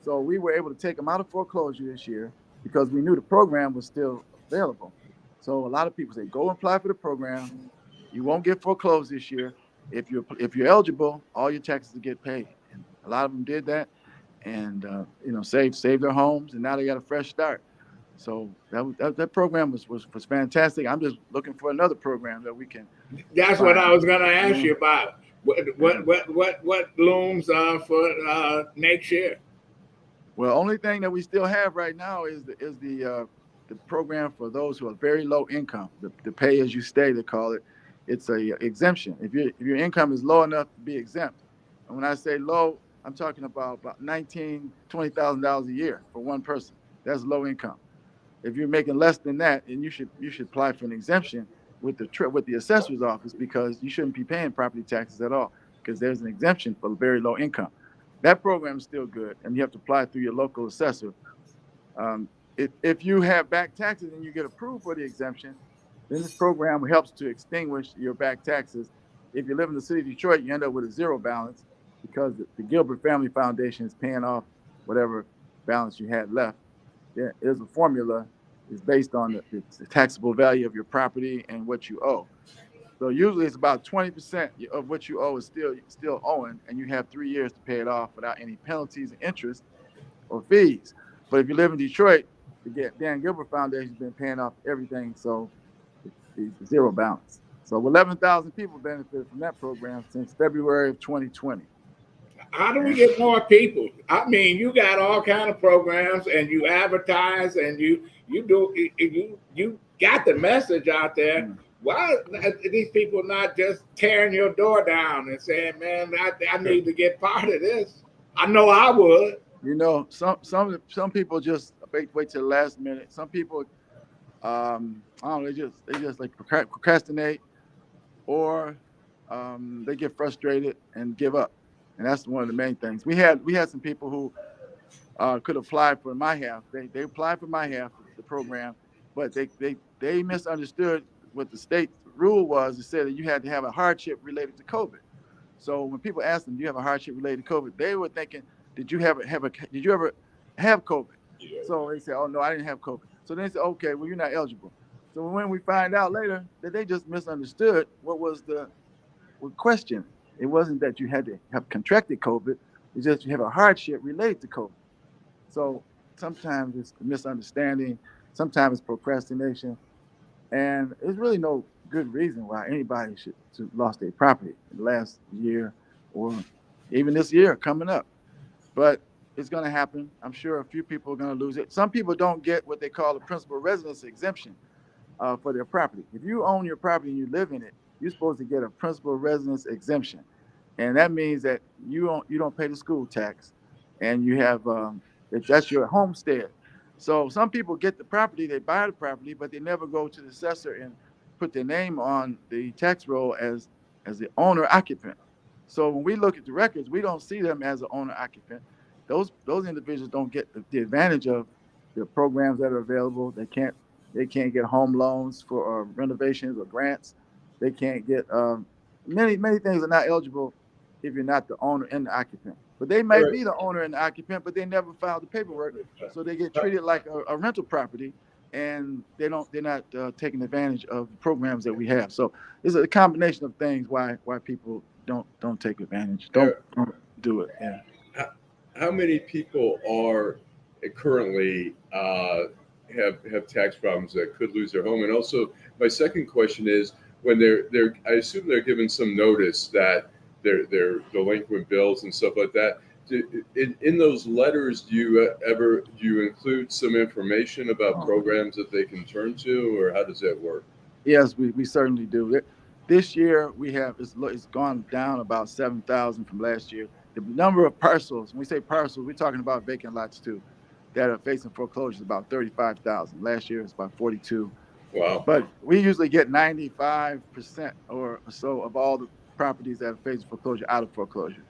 So we were able to take them out of foreclosure this year because we knew the program was still available. So a lot of people say, go apply for the program. You won't get foreclosed this year. If you're eligible, all your taxes will get paid. And a lot of them did that, and saved their homes, and now they got a fresh start. So that program was fantastic. I'm just looking for another program that we can. That's what I was going to ask you about. What looms for next year? Well, only thing that we still have right now is the program for those who are very low income, the pay as you stay, they call it. It's a exemption. If your income is low enough to be exempt, and when I say low, I'm talking about $20,000 a year for one person. That's low income. If you're making less than that, then you should apply for an exemption with the assessor's office, because you shouldn't be paying property taxes at all, because there's an exemption for very low income. That program is still good, and you have to apply through your local assessor. If you have back taxes and you get approved for the exemption, then this program helps to extinguish your back taxes. If you live in the city of Detroit, you end up with a zero balance because the Gilbert Family Foundation is paying off whatever balance you had left. There's a formula. It's based on the taxable value of your property and what you owe. So usually it's about 20% of what you owe is still owing, and you have 3 years to pay it off without any penalties and interest or fees. But if you live in Detroit, the Dan Gilbert Foundation has been paying off everything, so it's zero balance. So 11,000 people benefited from that program since February of 2020. How do we get more people? I mean, you got all kind of programs, and you advertise, and you got the message out there. Why are these people not just tearing your door down and saying, "Man, I need to get part of this"? I know I would. Some people just wait till the last minute. Some people, I don't know, they just like procrastinate, or they get frustrated and give up. And that's one of the main things. We had some people who could apply for my half. They applied for my half of the program, but they misunderstood what the state rule was. It said that you had to have a hardship related to COVID. So when people asked them, "Do you have a hardship related to COVID?" they were thinking, "Did you ever have COVID?" Yeah. So they said, "Oh no, I didn't have COVID." So they said, "Okay, well, you're not eligible." So when we find out later that they just misunderstood what was were questioned. It wasn't that you had to have contracted COVID. It's just you have a hardship related to COVID. So sometimes it's misunderstanding. Sometimes it's procrastination. And there's really no good reason why anybody should lost their property in the last year or even this year coming up. But it's going to happen. I'm sure a few people are going to lose it. Some people don't get what they call a principal residence exemption for their property. If you own your property and you live in it, you're supposed to get a principal residence exemption, and that means that you don't pay the school tax, and you have that's your homestead. So some people get the property, they buy the property, but they never go to the assessor and put their name on the tax roll as the owner occupant. So when we look at the records, we don't see them as an owner occupant. Those individuals don't get the advantage of the programs that are available. They can't get home loans for renovations or grants. They can't get many things are not eligible if you're not the owner and the occupant. But they might be the owner and the occupant, but they never filed the paperwork, so they get treated like a rental property, and they're not taking advantage of the programs that we have. So it's a combination of things why people don't take advantage, don't do it. Yeah. How many people are currently have tax problems that could lose their home? And also, my second question is, when I assume they're given some notice that they're delinquent bills and stuff like that. In those letters, do you include some information about programs that they can turn to, or how does that work? Yes, we certainly do. This year it's gone down about 7,000 from last year. The number of parcels, when we say parcels, we're talking about vacant lots too, that are facing foreclosure is about 35,000. Last year it's about 42. Wow. But we usually get 95% or so of all the properties that are facing foreclosure out of foreclosure.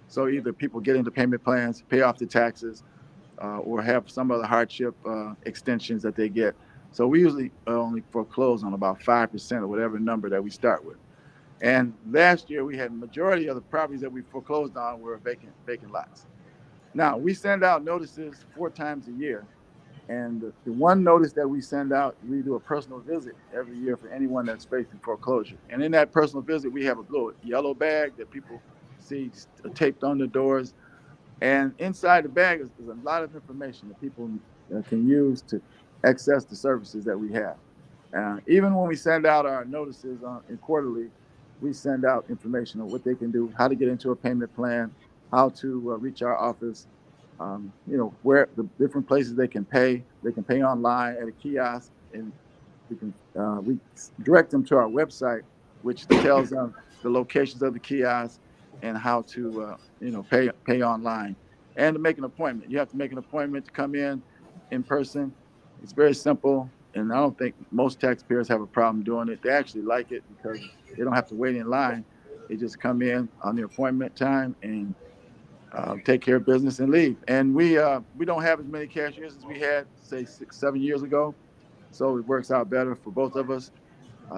So either people get into payment plans, pay off the taxes, or have some other hardship extensions that they get. So we usually only foreclose on about 5% or whatever number that we start with. And last year we had majority of the properties that we foreclosed on were vacant lots. Now we send out notices 4 times a year. And the one notice that we send out, we do a personal visit every year for anyone that's facing foreclosure. And in that personal visit, we have a little yellow bag that people see taped on the doors. And inside the bag is a lot of information that people can use to access the services that we have. Even when we send out our notices in quarterly, we send out information on what they can do, how to get into a payment plan, how to reach our office, where the different places they can pay. They can pay online at a kiosk, and we direct them to our website, which tells them the locations of the kiosks and how to pay online, and to make an appointment. You have to make an appointment to come in person. It's very simple, and I don't think most taxpayers have a problem doing it. They actually like it because they don't have to wait in line. They just come in on their appointment time and take care of business and leave. And we don't have as many cashiers as we had, say, 6-7 years ago. So it works out better for both of us.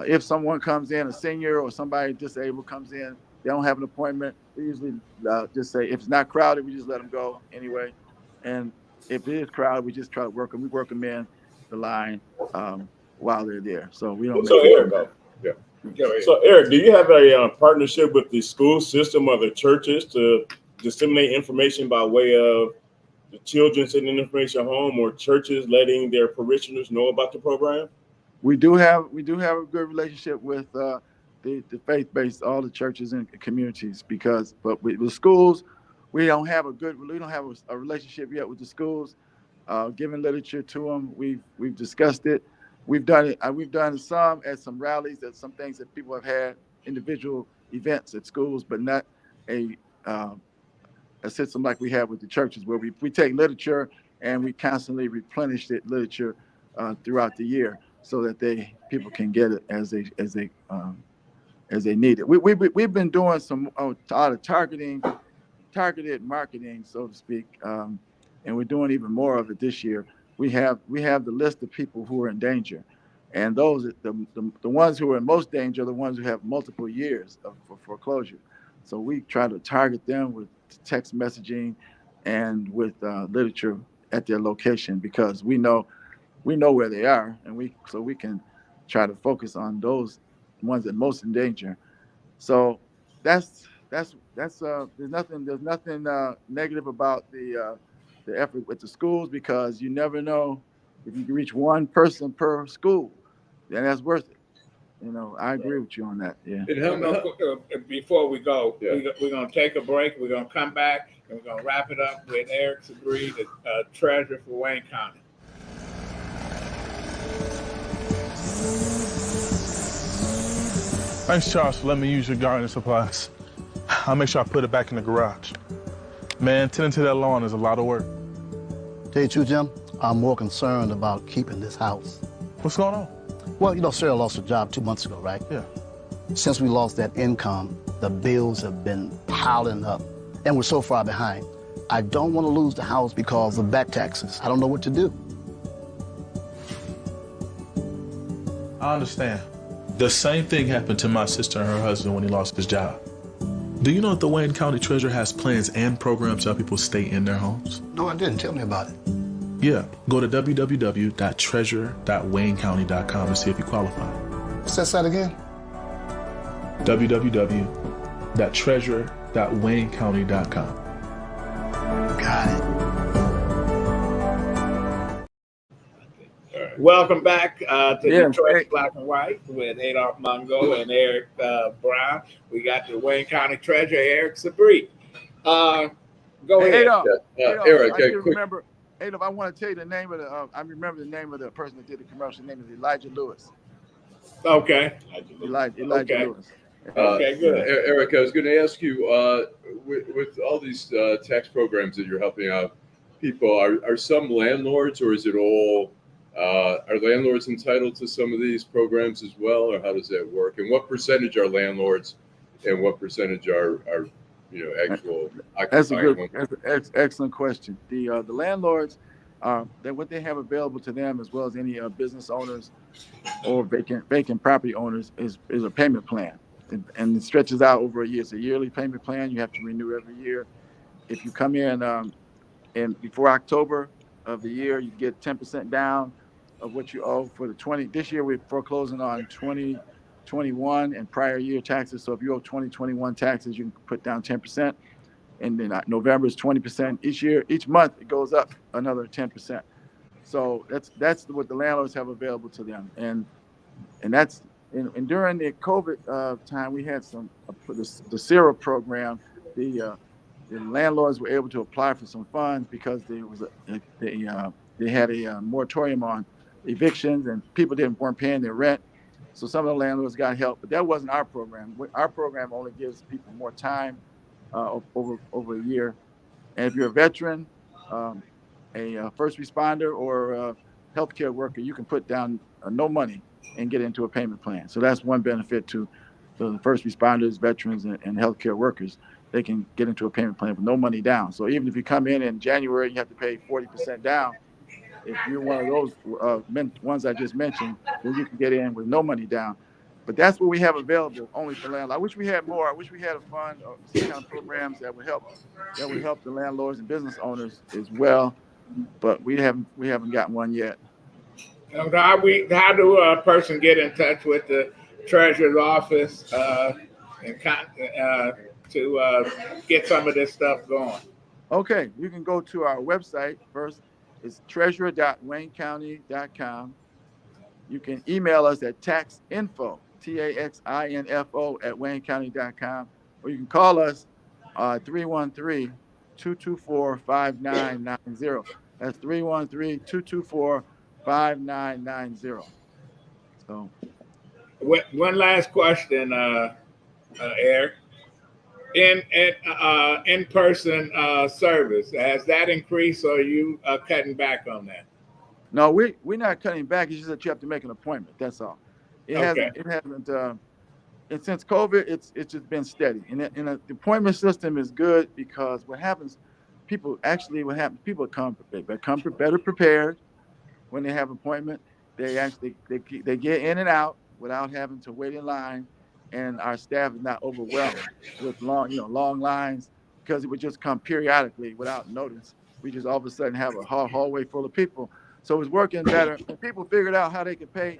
If someone comes in, a senior or somebody disabled comes in, they don't have an appointment, we usually just say, if it's not crowded, we just let them go anyway. And if it is crowded, we just try to work them. We work them in the line while they're there. So we don't. So Eric, So Eric, do you have a partnership with the school system or the churches to disseminate information by way of the children sending information home, or churches letting their parishioners know about the program? We do have a good relationship with the faith-based, all the churches and communities, but with the schools, we don't have a relationship yet with the schools. Giving literature to them, we've discussed it. We've done it. We've done some at some rallies, at some things that people have had, individual events at schools, but not a system like we have with the churches, where we take literature and we constantly replenish that literature throughout the year, so that people can get it as they need it. We've been doing some targeted marketing, so to speak, and we're doing even more of it this year. We have the list of people who are in danger, and those the ones who are in most danger are the ones who have multiple years for foreclosure. So we try to target them with text messaging and with literature at their location, because we know where they are, and we can try to focus on those ones that are most in danger. So there's nothing negative about the effort with the schools, because you never know if you can reach one person per school, then that's worth it. I agree with you on that. Yeah. And how, Before we go, Yeah. we're going to take a break. We're going to come back and we're going to wrap it up with Eric Sabree, the treasurer for Wayne County. Thanks, Charles, for letting me use your gardening supplies. I'll make sure I put it back in the garage. Man, tending to that lawn is a lot of work. Tell you the truth, Jim, I'm more concerned about keeping this house. What's going on? Well, Sarah lost her job 2 months ago, right? Yeah. Since we lost that income, the bills have been piling up, and we're so far behind. I don't want to lose the house because of back taxes. I don't know what to do. I understand. The same thing happened to my sister and her husband when he lost his job. Do you know that the Wayne County Treasurer has plans and programs to help people stay in their homes? No, I didn't. Tell me about it. Yeah, go to www.treasurer.waynecounty.com to see if you qualify. What's that site again? www.treasurer.waynecounty.com. Got it. Welcome back to Detroit Black and White with Adolph Mongo and Eric Brown. We got the Wayne County Treasurer, Eric Sabree. Go ahead. Adolph, Eric, remember, Adolph, I want to tell you the name of I remember the name of the person that did the commercial. His name is Elijah Lewis. Okay. Elijah Lewis. Okay, good. Eric, I was going to ask you, with all these tax programs that you're helping out people, are some landlords, or is it all, are landlords entitled to some of these programs as well, or how does that work? And what percentage are landlords, and what percentage are actual occupying? That's an excellent question. The landlords, what they have available to them, as well as any business owners or vacant property owners, is a payment plan. And it stretches out over a year. It's a yearly payment plan. You have to renew every year. If you come in and before October of the year, you get 10% down of what you owe for the 20. This year we're foreclosing on 2021 and prior year taxes. So if you owe 2021 taxes, you can put down 10%. And then November is 20%. Each month it goes up another 10%. So that's what the landlords have available to them. And that's and during the COVID time, we had the CERA program. The landlords were able to apply for some funds because they had a moratorium on evictions, and people weren't paying their rent. So some of the landlords got help, but that wasn't our program. Our program only gives people more time over a year. And if you're a veteran, a first responder, or a healthcare worker, you can put down no money and get into a payment plan. So that's one benefit to the first responders, veterans, and healthcare workers. They can get into a payment plan with no money down. So even if you come in January, you have to pay 40% down. If you're one of those ones I just mentioned, then you can get in with no money down. But that's what we have available only for landlords. I wish we had more. I wish we had a fund or some kind of programs that would help the landlords and business owners as well. But we haven't gotten one yet. How do a person get in touch with the treasurer's office to get some of this stuff going? Okay, you can go to our website first. It's treasurer.waynecounty.com. You can email us at taxinfo, TAXINFO @waynecounty.com, or you can call us 313-224-5990. That's 313-224-5990. So, one last question, Eric. In-person service, has that increased, or are you cutting back on that? No, we're not cutting back. It's just that you have to make an appointment. That's all. It hasn't. And since COVID, it's just been steady. And the appointment system is good because what happens, people come better prepared when they have appointment. They get in and out without having to wait in line, and our staff is not overwhelmed with long lines, because it would just come periodically without notice. We just all of a sudden have a hallway full of people. So it's working better. And people figured out how they could pay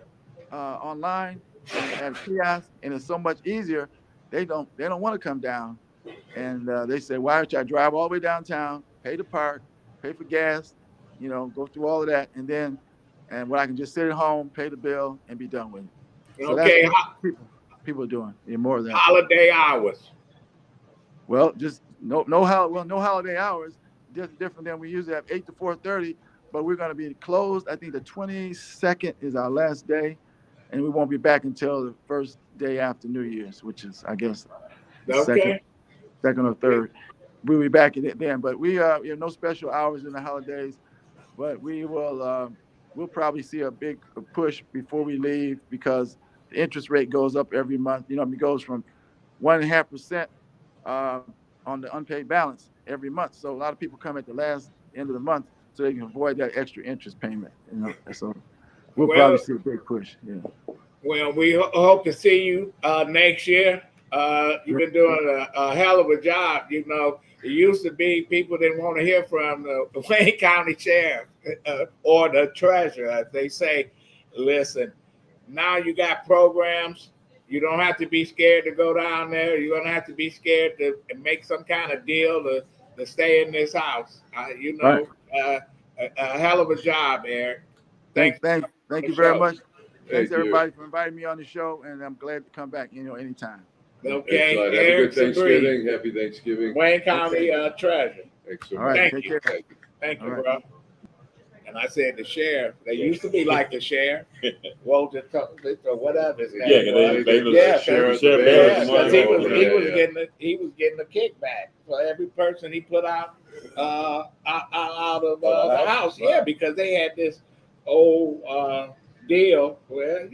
online at a kiosk, and it's so much easier they don't want to come down, and they say, why don't I drive all the way downtown, pay to park, pay for gas, go through all of that, and when I can just sit at home, pay the bill, and be done with it. So that's Okay, what people are doing. More of that. holiday hours. Well, just no holiday hours. Just different than we usually have 8 to 4:30, but we're going to be closed. I think the 22nd is our last day, and we won't be back until the first day after New Year's, which is, I guess, Okay. second or third. We'll be back in it then. But we have no special hours in the holidays, but we will we'll probably see a big push before we leave because the interest rate goes up every month. It goes from 1.5% on the unpaid balance every month. So a lot of people come at the last end of the month so they can avoid that extra interest payment. So we'll probably see a big push. Yeah. Well, we hope to see you next year. You've been doing a hell of a job. It used to be people didn't want to hear from the Wayne County Sheriff or the treasurer. They say, listen, now you got programs. You don't have to be scared to go down there. You're going to have to be scared to make some kind of deal to stay in this house. Right. A hell of a job, Eric. Thank you very much. Thanks, everybody, for inviting me on the show, and I'm glad to come back, anytime. Okay. Have a good Thanksgiving. Happy Thanksgiving. Wayne County Treasurer. Thanks so much. All right. Thank Take you. care. Thank you, All right. bro. And I said the sheriff. They used to be like the sheriff, Walter or whatever his name was. They was the sheriff. Because he was getting a kickback for every person he put out of the house. Yeah, because they had this old deal where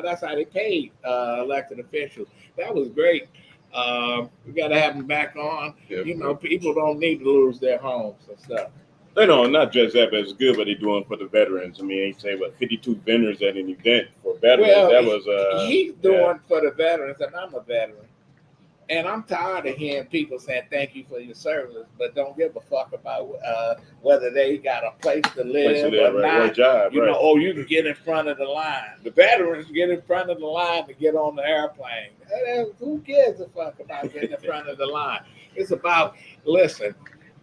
that's how they paid elected officials. That was great. We got to have them back on. People don't need to lose their homes and stuff. Not just that, but it's good what they're doing for the veterans. I mean, they say 52 vendors at an event for veterans. Well, he's doing for the veterans, and I'm a veteran. And I'm tired of hearing people saying thank you for your service, but don't give a fuck about whether they got a place to live or not. Job, you can get in front of the line. The veterans get in front of the line to get on the airplane. Who gives a fuck about getting in front of the line? It's about, listen,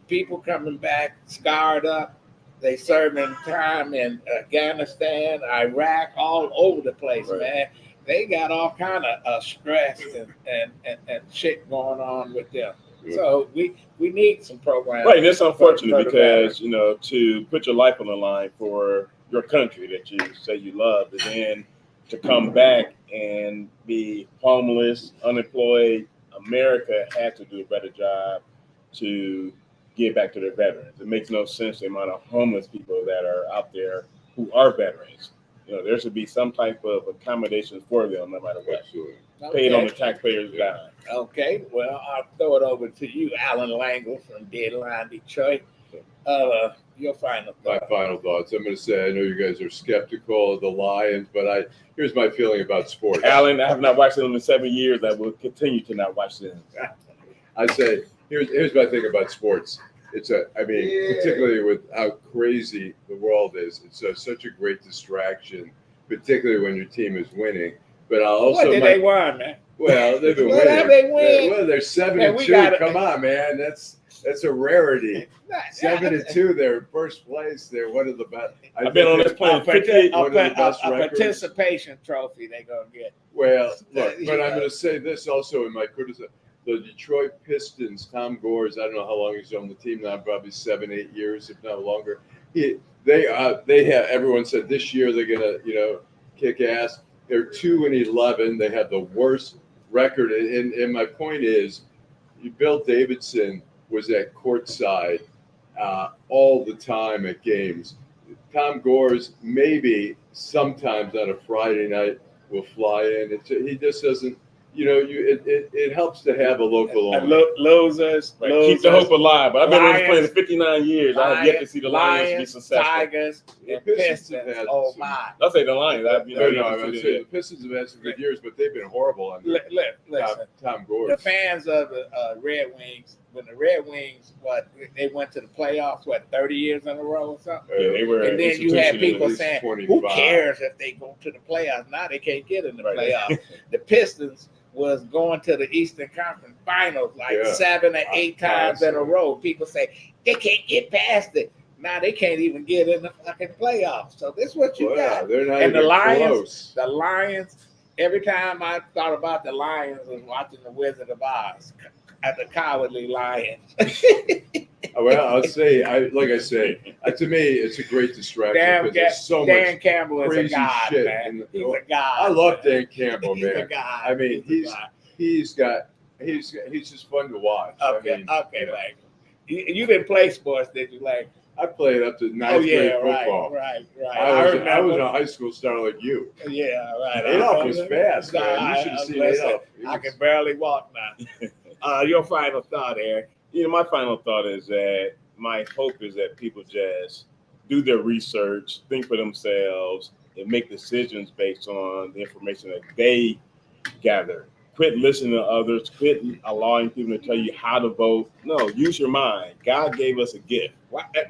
people coming back scarred up. They serving time in Afghanistan, Iraq, all over the place, man. They got all kind of stress and shit going on with them. So we need some programs. Right, and it's unfortunate because to put your life on the line for your country that you say you love, and then to come back and be homeless, unemployed. America has to do a better job to give back to their veterans. It makes no sense the amount of homeless people that are out there who are veterans. There should be some type of accommodations for them, no matter what. Paid on the taxpayers' dime. Okay, well, I'll throw it over to you, Allan Lengel from Deadline Detroit. Your final thoughts. My final thoughts. I'm going to say, I know you guys are skeptical of the Lions, but here's my feeling about sports. Allan, I have not watched them in 7 years. I will continue to not watch them. I say, here's my thing about sports. Particularly with how crazy the world is, it's such a great distraction, particularly when your team is winning. But I'll also what did they win, man? Well, they've been what winning. Have they win? Well, they're 7-2. Come on, man, that's a rarity. 7-2. They're in first place. They're one of the best. I've been on this plane 58. One of the best participation trophy they're gonna get. Well, look, but I'm going to say this also in my criticism. The Detroit Pistons, Tom Gores, I don't know how long he's on the team now, probably 7-8 years, if not longer. They have, everyone said this year they're gonna, kick ass. They're 2-11. They have the worst record. And my point is, Bill Davidson was at courtside all the time at games. Tom Gores maybe sometimes on a Friday night will fly in. He just doesn't. It helps to have a local owner. Losers. Keep the hope alive. But I've been on this plane for 59 years. I have yet to see the Lions be successful. Tigers, and Pistons. Oh my! I'll say the Lions. I would say the Pistons have had some good years, but they've been horrible under Tom Gores. The fans of the Red Wings, when the Red Wings, they went to the playoffs, 30 years in a row or something? Yeah, they were. And then you had people saying, 25. Who cares if they go to the playoffs? Now they can't get in the playoffs. The Pistons was going to the Eastern Conference Finals like Yeah. 7 or 8 times in a Constantly. row. People say they can't get past it. Now they can't even get in the fucking playoffs. So this is what you Well, got. they're not And the even Lions, close. every time I thought about the Lions was watching the Wizard of Oz at the Cowardly Lions. Well, I'll say, like I say, to me, it's a great distraction because there's so Dan much Campbell is a crazy god, shit. man. He's a god. I love man. Dan Campbell, He's a man. god. I mean, he's just fun to watch. Okay, I mean, like you didn't play sports, did you? Like, I played up to ninth grade football. Right. I was a high school star like you. Yeah, right. Adolph was fast, man. You should have seen Adolph. I can barely walk now. Your final thought, Eric? My final thought is that my hope is that people just do their research, think for themselves, and make decisions based on the information that they gather. Quit listening to others. Quit allowing people to tell you how to vote. No, use your mind. God gave us a gift.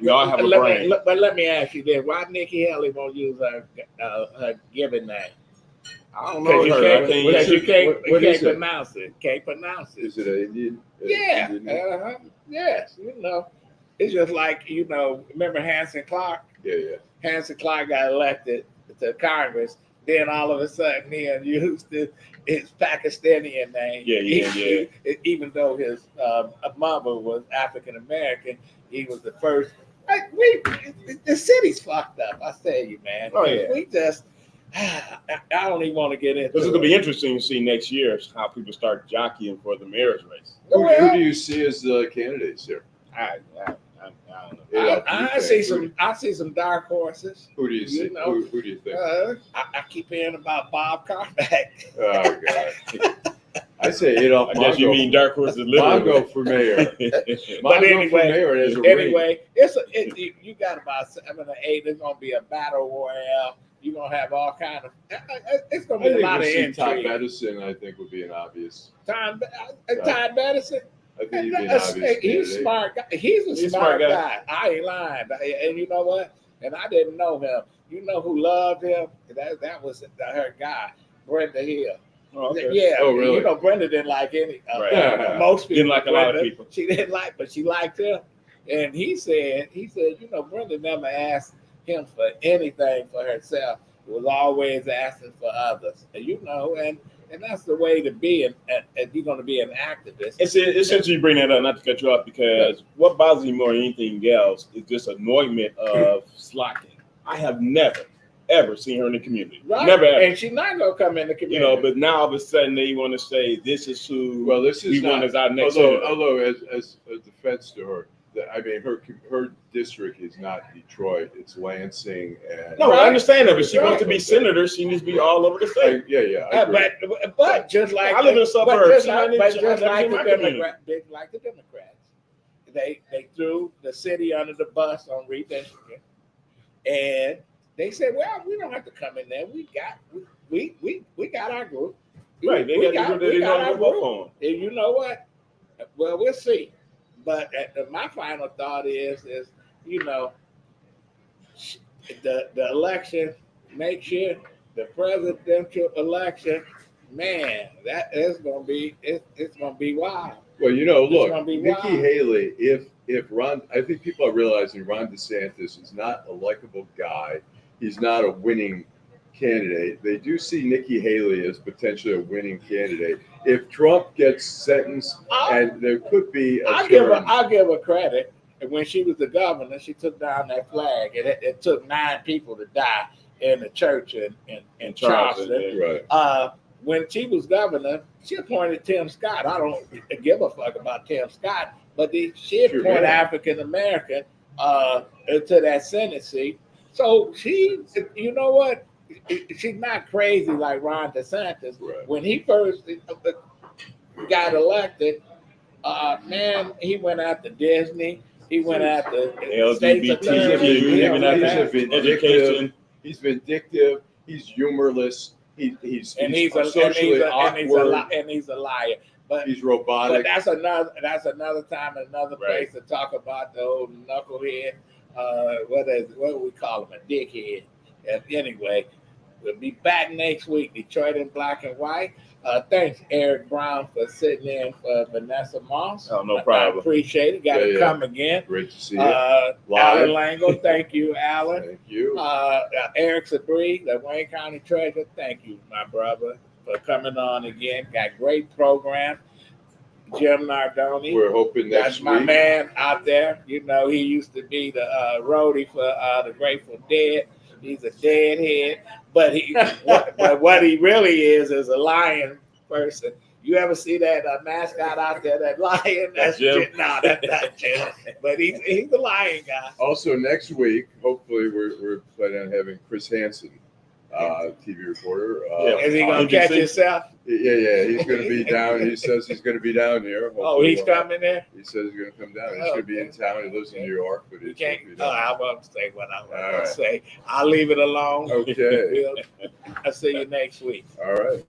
We all have a brain. But let me ask you this: why Nikki Haley won't use her given name? I don't know. Because you can't pronounce it. Can't pronounce it. Is it an Indian? Yeah. Indian? Yes. It's just like remember Hanson Clark? Yeah. Hanson Clark got elected to Congress. Then all of a sudden he used his Pakistani name. Yeah. Even though his mother was African American, he was the first. The city's fucked up. I tell you, man. Oh yeah. We just. I don't even want to get into. This is going to be interesting to see next year how people start jockeying for the mayor's race. Who do you see as the candidates here? I don't know. I see some dark horses. Who do you see? Who do you think? I keep hearing about Bob Carmack. Oh God. I say Adolph Mongo. I guess you mean dark horses. Mongo for mayor. But anyway, you got about 7 or 8. There's gonna be a battle royale. You're gonna have all kind of. It's gonna be a lot of intrigue. Todd Medicine, I think, would be an obvious. Todd Medicine. I think he'd be an obvious. He's a smart guy. He's a smart guy. I ain't lying. And you know what? And I didn't know him. You know who loved him? That was her guy, Brenda Hill. Oh, okay. Yeah. Oh, really? Brenda didn't like any. Most people didn't like a lot of people. She didn't like, but she liked him. And he said, Brenda never asked him for anything for herself. It was always asking for others. And that's the way to be. And you're going to be an activist. It's essentially you bring that up, not to cut you off, because what bothers me more than anything else is this annoyment of slacking. I have never, ever seen her in the community. Right. Never ever. And she's not going to come in the community. But now all of a sudden they want to say this is who we want as our next senator. Although as a defense to her, I mean, her district is not Detroit; it's Lansing. And no, I understand that, but she wants to be senator. She needs to be all over the state. But just like I live in the suburbs, just like the Democrats, they threw the city under the bus on redistricting, and they said, "Well, we don't have to come in there. We got our group, right? We got our group. And you know what? Well, we'll see." But my final thought is the election next year, the presidential election, man, that is gonna be it's gonna be wild. Well, look, Nikki Haley, if Ron, I think people are realizing Ron DeSantis is not a likable guy. He's not a winning candidate. They do see Nikki Haley as potentially a winning candidate. If Trump gets sentenced, and there could be I'll give her credit. When she was the governor, she took down that flag. It took 9 people to die in the church in Charleston. Right. When she was governor, she appointed Tim Scott. I don't give a fuck about Tim Scott, but she appointed African American to that Senate seat. So you know what? She's not crazy like Ron DeSantis. Right. When he first got elected, man, he went after Disney. He went after LGBT, education. He's vindictive. He's humorless. He's socially awkward. And he's a liar. But he's robotic. But that's another time, another place to talk about the old knucklehead. What do we call him? A dickhead. Anyway, we'll be back next week. Detroit in black and white. Thanks, Eric Brown, for sitting in for Vanessa Moss. Oh, no problem. I appreciate it. Got to come again. Great to see you. Alan Lengel, thank you, Alan. Thank you. Eric Sabree, the Wayne County Treasurer, thank you, my brother, for coming on again. Got great program. Jim Nardoni. We're hoping that's my man out there. You know, he used to be the roadie for the Grateful Dead. He's a deadhead, but what he really is a lion person. You ever see that mascot out there, that lion? That's Jim. No, that's not Jim. But he's the lion guy. Also, next week, hopefully, we're planning on having Chris Hansen, TV reporter. Is he going to catch himself? Yeah. He's going to be down. He says he's going to be down here. Hopefully, he's coming there? He says he's going to come down. He's going to be in town. He lives in New York, but he can't. I won't say what I want to say. I'll leave it alone. Okay. I'll see you next week. All right.